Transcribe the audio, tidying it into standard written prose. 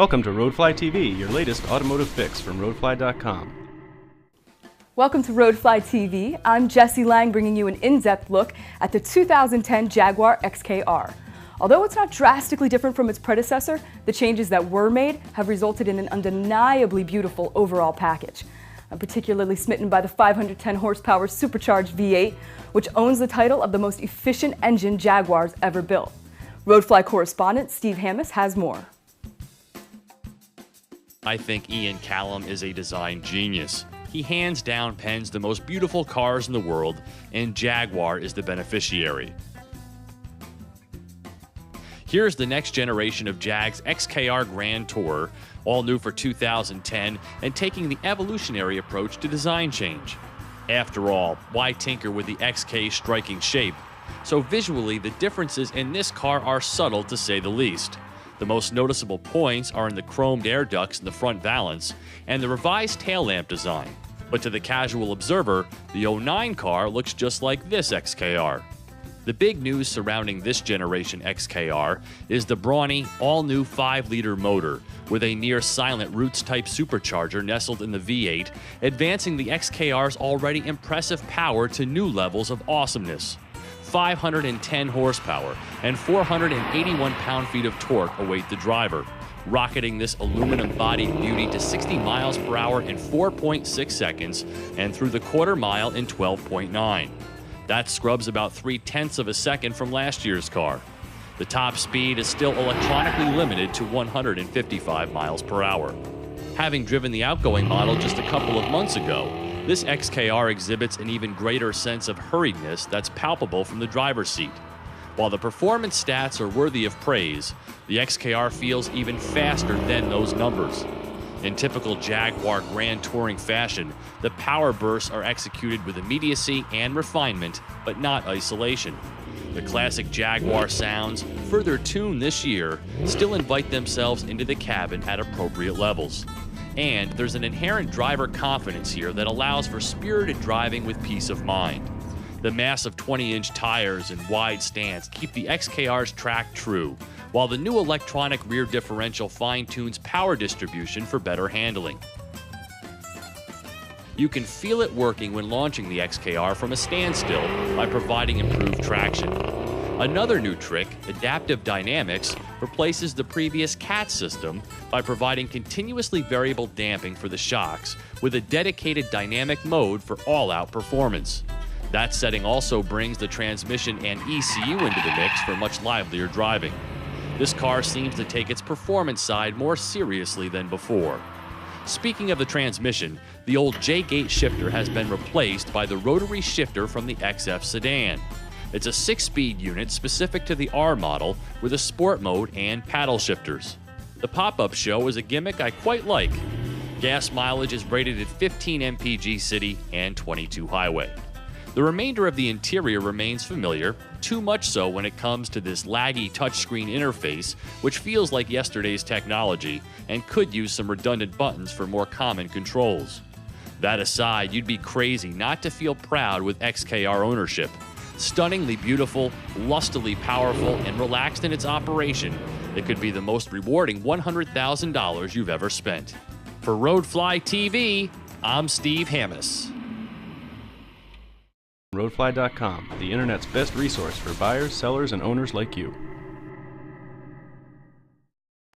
Welcome to Roadfly TV, your latest automotive fix from roadfly.com. Welcome to Roadfly TV. I'm Jessie Lang, bringing you an in-depth look at the 2010 Jaguar XKR. Although it's not drastically different from its predecessor, the changes that were made have resulted in an undeniably beautiful overall package. I'm particularly smitten by the 510 horsepower supercharged V8, which owns the title of the most efficient engine Jaguar's ever built. Roadfly correspondent Steve Hammis has more. I think Ian Callum is a design genius. He hands down pens the most beautiful cars in the world, and Jaguar is the beneficiary. Here's the next generation of Jag's XKR Grand Tourer, all new for 2010, and taking the evolutionary approach to design change. After all, why tinker with the XK's striking shape? So visually, the differences in this car are subtle to say the least. The most noticeable points are in the chromed air ducts in the front valance and the revised tail lamp design. But to the casual observer, the 09 car looks just like this XKR. The big news surrounding this generation XKR is the brawny, all-new 5-liter motor with a near-silent Roots-type supercharger nestled in the V8, advancing the XKR's already impressive power to new levels of awesomeness. 510 horsepower and 481 pound-feet of torque await the driver, rocketing this aluminum-bodied beauty to 60 miles per hour in 4.6 seconds and through the quarter mile in 12.9. That scrubs about 0.3 of a second from last year's car. The top speed is still electronically limited to 155 miles per hour. Having driven the outgoing model just a couple of months ago, this XKR exhibits an even greater sense of hurriedness that's palpable from the driver's seat. While the performance stats are worthy of praise, the XKR feels even faster than those numbers. In typical Jaguar Grand Touring fashion, the power bursts are executed with immediacy and refinement, but not isolation. The classic Jaguar sounds, further tuned this year, still invite themselves into the cabin at appropriate levels. And there's an inherent driver confidence here that allows for spirited driving with peace of mind. The massive 20-inch tires and wide stance keep the XKR's track true, while the new electronic rear differential fine-tunes power distribution for better handling. You can feel it working when launching the XKR from a standstill by providing improved traction. Another new trick, Adaptive Dynamics, replaces the previous CAT system by providing continuously variable damping for the shocks with a dedicated dynamic mode for all-out performance. That setting also brings the transmission and ECU into the mix for much livelier driving. This car seems to take its performance side more seriously than before. Speaking of the transmission, the old J-gate shifter has been replaced by the rotary shifter from the XF sedan. It's a 6-speed unit specific to the R model with a sport mode and paddle shifters. The pop-up show is a gimmick I quite like. Gas mileage is rated at 15 mpg city and 22 highway. The remainder of the interior remains familiar, too much so when it comes to this laggy touchscreen interface, which feels like yesterday's technology and could use some redundant buttons for more common controls. That aside, you'd be crazy not to feel proud with XKR ownership. Stunningly beautiful, lustily powerful, and relaxed in its operation, it could be the most rewarding $100,000 you've ever spent. For Roadfly TV, I'm Steve Hammis. Roadfly.com, the internet's best resource for buyers, sellers, and owners like you.